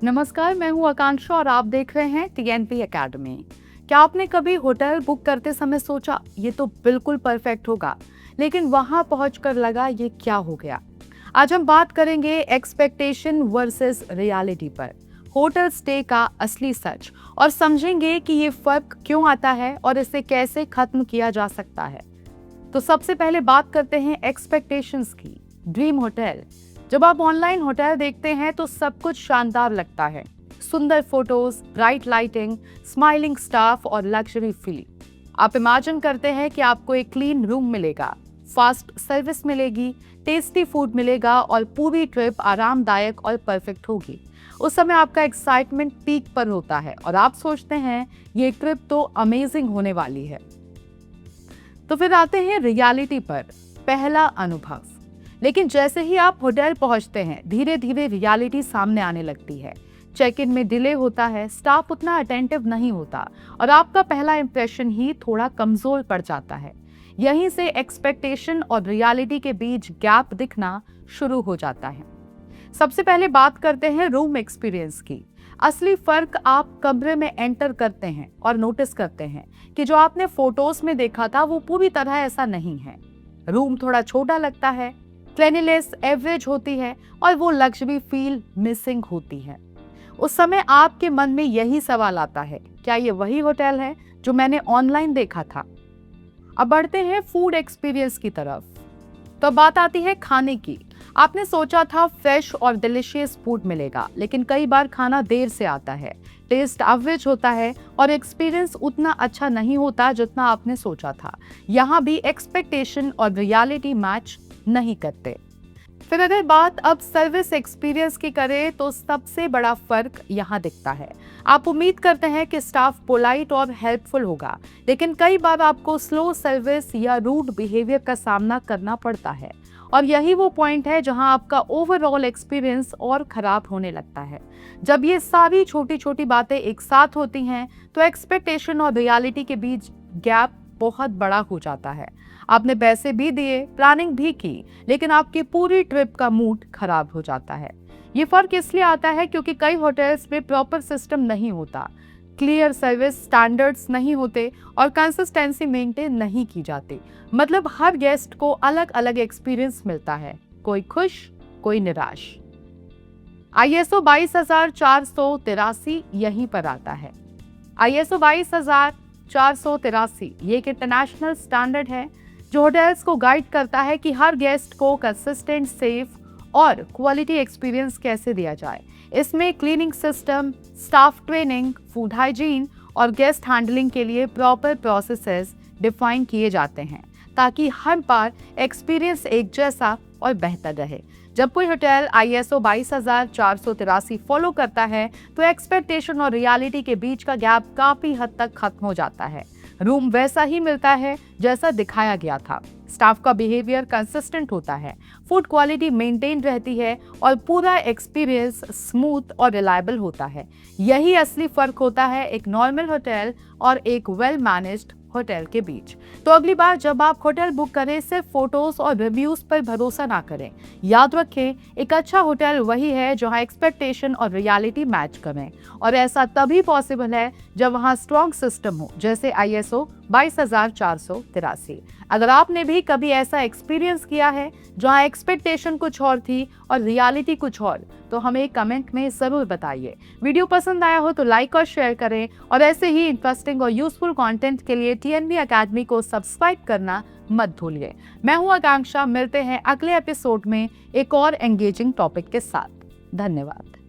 नमस्कार, मैं हूँ आकांक्षा और आप देख रहे हैं टीएनपी एकेडमी। क्या आपने कभी होटल बुक करते समय सोचा ये तो बिल्कुल परफेक्ट होगा, लेकिन वहां पहुंचकर लगा ये क्या हो गया? आज हम बात करेंगे एक्सपेक्टेशन वर्सेस रियलिटी पर, होटल स्टे का असली सच, और समझेंगे कि ये फर्क क्यों आता है और इसे कैसे खत्म किया जा सकता है। तो सबसे पहले बात करते हैं एक्सपेक्टेशंस की। Dream hotel. जब आप ऑनलाइन होटल देखते हैं तो सब कुछ शानदार लगता है। सुंदर photos, bright lighting, smiling staff और लग्जरी फीलिंग। आप इमेजिन करते हैं कि आपको एक क्लीन रूम मिलेगा, फास्ट सर्विस मिलेगी, टेस्टी फूड मिलेगा और पूरी ट्रिप आरामदायक और परफेक्ट होगी। उस समय आपका एक्साइटमेंट पीक पर होता है और आप सोचते हैं ये ट्रिप तो अमेजिंग होने वाली है। तो फिर आते हैं रियलिटी पर, पहला अनुभव। लेकिन जैसे ही आप होटल पहुंचते हैं, धीरे धीरे रियलिटी सामने आने लगती है। चेक इन में डिले होता है, स्टाफ उतना अटेंटिव नहीं होता और आपका पहला इंप्रेशन ही थोड़ा कमजोर पड़ जाता है। यहीं से एक्सपेक्टेशन और रियलिटी के बीच गैप दिखना शुरू हो जाता है। सबसे पहले बात करते हैं रूम एक्सपीरियंस की। असली फर्क आप कमरे में एंटर करते हैं और नोटिस करते हैं कि जो आपने फोटोज में देखा था वो पूरी तरह ऐसा नहीं है। रूम थोड़ा छोटा लगता है, क्लीनिनेस एवरेज होती है और वो लग्जरी फील मिसिंग होती है। उस समय आपके मन में यही सवाल आता है, क्या ये वही होटल है जो मैंने ऑनलाइन देखा था? अब बढ़ते हैं फूड एक्सपीरियंस की तरफ। तो बात आती है खाने की। आपने सोचा था फ्रेश और डिलिशियस फूड मिलेगा, लेकिन कई बार खाना देर से आता है, टेस्ट एवरेज होता है और एक्सपीरियंस उतना अच्छा नहीं होता जितना आपने सोचा था। यहाँ भी एक्सपेक्टेशन और रियलिटी मैच नहीं करते। फिर अगर बात अब सर्विस एक्सपीरियंस की करें तो सबसे बड़ा फर्क यहाँ दिखता है। आप उम्मीद करते हैं कि स्टाफ पोलाइट और हेल्पफुल होगा, लेकिन कई बार आपको स्लो सर्विस या रूड बिहेवियर का सामना करना पड़ता है और यही वो पॉइंट है जहां आपका ओवरऑल एक्सपीरियंस और खराब होने लगता है। जब ये सारी छोटी छोटी बातें एक साथ होती हैं तो एक्सपेक्टेशन और रियलिटी के बीच गैप बहुत बड़ा हो जाता है। आपने पैसे भी दिए, प्लानिंग भी की, लेकिन आपकी पूरी ट्रिप का मूड खराब हो जाता है। ये फर्क इसलिए आता है क्योंकि कई होटल्स में प्रॉपर सिस्टम नहीं होता, क्लियर सर्विस स्टैंडर्ड्स नहीं होते और कंसिस्टेंसी मेंटेन नहीं की जाती। मतलब हर गेस्ट को अलग अलग एक्सपीरियंस मिलता है, कोई खुश, कोई निराश। ISO 22483 यहीं पर आता है। ISO 22483 ये एक इंटरनेशनल स्टैंडर्ड है जो होटल्स को गाइड करता है कि हर गेस्ट को कंसिस्टेंट, सेफ और क्वालिटी एक्सपीरियंस कैसे दिया जाए। इसमें cleaning system, staff training, food hygiene और गेस्ट हैंडलिंग के लिए प्रॉपर प्रोसेसेस डिफाइन किए जाते हैं ताकि हर बार एक्सपीरियंस एक जैसा और बेहतर रहे। जब कोई होटल ISO 22483 फॉलो करता है तो एक्सपेक्टेशन और रियलिटी के बीच का गैप काफी हद तक खत्म हो जाता है। रूम वैसा ही मिलता है जैसा दिखाया गया था, स्टाफ का बिहेवियर कंसिस्टेंट होता है, फूड क्वालिटी मेंटेन रहती है और पूरा एक्सपीरियंस स्मूथ और रिलायबल होता है। यही असली फर्क होता है एक नॉर्मल होटल और एक वेल मैनेज्ड होटल के बीच। तो अगली बार जब आप होटल बुक करें, सिर्फ फोटोज और रिव्यूज पर भरोसा ना करें। याद रखें, एक अच्छा होटल वही है जहां एक्सपेक्टेशन और रियलिटी मैच करें, और ऐसा तभी पॉसिबल है जब वहां स्ट्रॉन्ग सिस्टम हो, जैसे ISO 22483। अगर आपने भी कभी ऐसा एक्सपीरियंस किया है जहां एक्सपेक्टेशन कुछ और थी और रियलिटी कुछ और, तो हमें कमेंट में जरूर बताइए। वीडियो पसंद आया हो तो लाइक और शेयर करें और ऐसे ही इंटरेस्टिंग और यूजफुल कंटेंट के लिए TNP एकेडमी को सब्सक्राइब करना मत भूलिए। मैं हूं आकांक्षा, मिलते हैं अगले एपिसोड में एक और एंगेजिंग टॉपिक के साथ। धन्यवाद।